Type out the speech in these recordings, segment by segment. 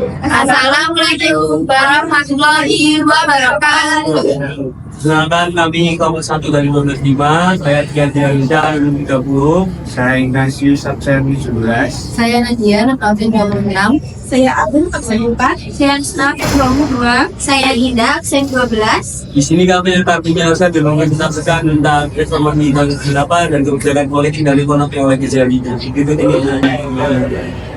Assalamualaikum warahmatullahi wabarakatuh. Perkenalkan, kami kelompok 1 dari 125. Saya Tiga Rizal 30. Saya Ignatius Abserni 11. Saya Nadia, Nakautin 26. Saya Agung, absen 4. Saya Risna, kelompok 2. Saya Indah, absen 12. Di sini kami akan menjelaskan dan mengisahkan tentang reformasi tahun 98 dan kebijakan politik dan ekonomi oleh Ghazali. Berikut ini.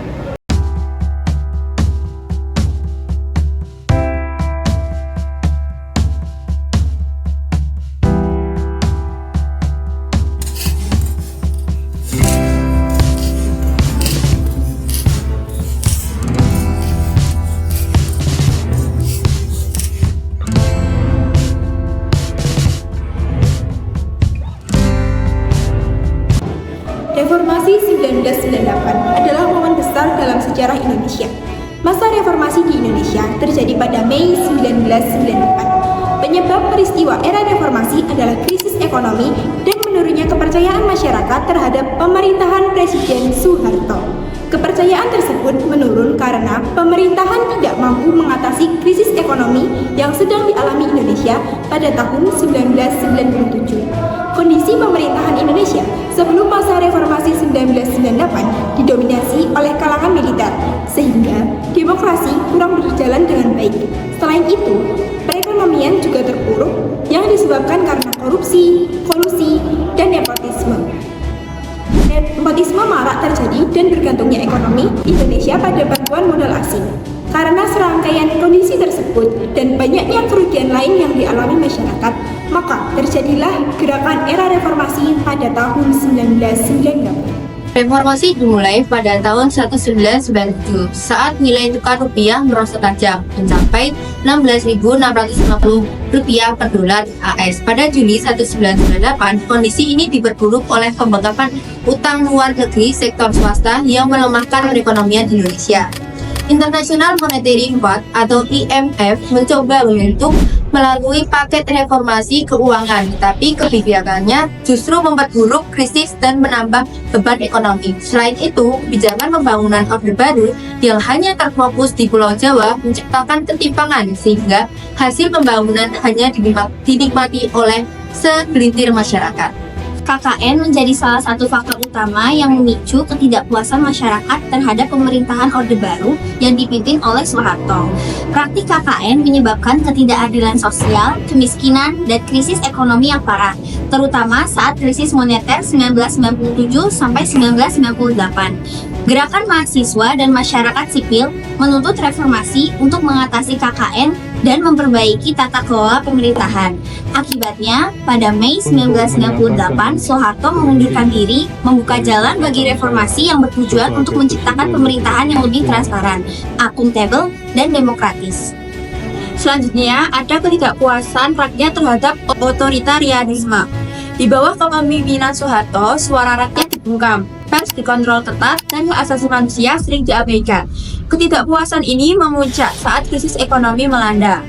Reformasi 1998 adalah momen besar dalam sejarah Indonesia. Masa reformasi di Indonesia terjadi pada Mei 1998. Penyebab peristiwa era reformasi adalah krisis ekonomi dan menurunnya kepercayaan masyarakat terhadap pemerintahan Presiden Soeharto. Kepercayaan tersebut menurun karena pemerintahan tidak mampu mengatasi krisis ekonomi yang sedang dialami Indonesia pada tahun 1997. Kondisi pemerintahan Indonesia sebelum masa reformasi 1998 didominasi oleh kalangan militer, sehingga demokrasi kurang berjalan dengan baik. Selain itu, perekonomian juga terpuruk yang disebabkan karena korupsi, kolusi, dan nepotisme. Nepotisme marak terjadi dan bergantungnya ekonomi Indonesia pada bantuan modal asing. Karena serangkaian kondisi tersebut dan banyaknya kerugian lain yang dialami masyarakat, maka terjadilah gerakan era reformasi pada tahun 1998. Reformasi dimulai pada tahun 1997 saat nilai tukar rupiah merosot tajam mencapai Rp16.650 per dolar AS. Pada Juli 1998, kondisi ini diperburuk oleh pembengkakan utang luar negeri sektor swasta yang melemahkan perekonomian Indonesia. International Monetary Fund atau IMF mencoba membentuk melalui paket reformasi keuangan, tapi kebijakannya justru memperburuk krisis dan menambah beban ekonomi. Selain itu, kebijakan pembangunan Orde Baru yang hanya terfokus di Pulau Jawa menciptakan ketimpangan sehingga hasil pembangunan hanya dinikmati oleh segelintir masyarakat. KKN menjadi salah satu faktor utama yang memicu ketidakpuasan masyarakat terhadap pemerintahan Orde Baru yang dipimpin oleh Soeharto. Praktik KKN menyebabkan ketidakadilan sosial, kemiskinan, dan krisis ekonomi yang parah, terutama saat krisis moneter 1997 sampai 1998. Gerakan mahasiswa dan masyarakat sipil menuntut reformasi untuk mengatasi KKN dan memperbaiki tata kelola pemerintahan. Akibatnya, pada Mei 1998, Soeharto mengundurkan diri, membuka jalan bagi reformasi yang bertujuan untuk menciptakan pemerintahan yang lebih transparan, akuntabel, dan demokratis. Selanjutnya, ada ketidakpuasan rakyat terhadap otoritarianisme. Di bawah kepemimpinan Soeharto, suara rakyat dibungkam, pers dikontrol ketat, dan hak asasi manusia sering diabaikan. Ketidakpuasan ini memuncak saat krisis ekonomi melanda.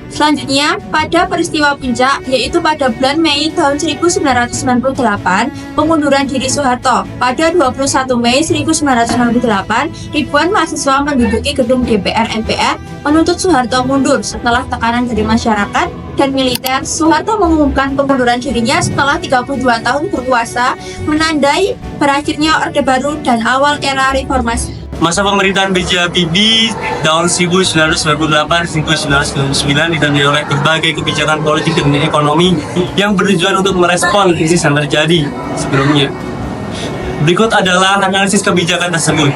Selanjutnya, pada peristiwa puncak, yaitu pada bulan Mei tahun 1998, pengunduran diri Soeharto. Pada 21 Mei 1998, ribuan mahasiswa menduduki gedung DPR MPR menuntut Soeharto mundur setelah tekanan dari masyarakat dan militer. Soeharto mengumumkan pengunduran dirinya setelah 32 tahun berkuasa, menandai berakhirnya Orde Baru dan awal era reformasi. Masa pemerintahan B.J. Habibie tahun 1998-1999 ditandai oleh berbagai kebijakan politik dan ekonomi yang bertujuan untuk merespon krisis yang terjadi sebelumnya. Berikut adalah analisis kebijakan tersebut.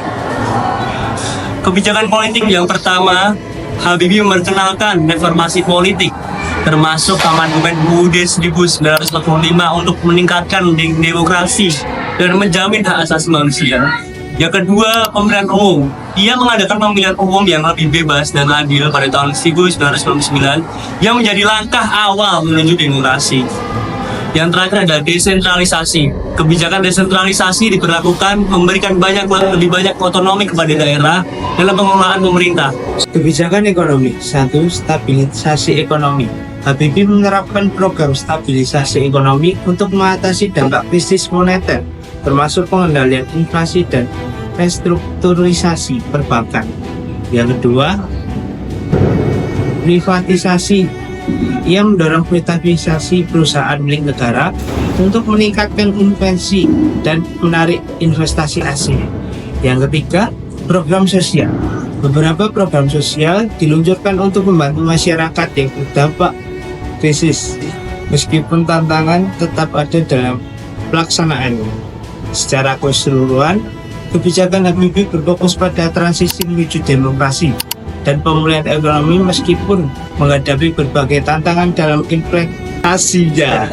Kebijakan politik yang pertama, Habibie memperkenalkan reformasi politik, termasuk Amandemen UUD 1945 untuk meningkatkan demokrasi dan menjamin hak asasi manusia. Yang kedua, pemilihan umum. Ia mengadakan pemilihan umum yang lebih bebas dan adil pada tahun 1999 yang menjadi langkah awal menuju demokrasi. Yang terakhir adalah desentralisasi. Kebijakan desentralisasi diberlakukan memberikan lebih banyak otonomi kepada daerah dalam pengelolaan pemerintah. Kebijakan ekonomi. 1. Stabilisasi ekonomi. Habibie menerapkan program stabilisasi ekonomi untuk mengatasi dampak krisis moneter, termasuk pengendalian inflasi dan restrukturisasi perbankan. Yang kedua, privatisasi. Ia mendorong privatisasi perusahaan milik negara untuk meningkatkan investasi dan menarik investasi asing. Yang ketiga, program sosial. Beberapa program sosial diluncurkan untuk membantu masyarakat yang terdampak krisis. Meskipun tantangan tetap ada dalam pelaksanaannya. Secara keseluruhan, kebijakan Habibie berfokus pada transisi menuju demokrasi dan pemulihan ekonomi meskipun menghadapi berbagai tantangan dalam implementasinya.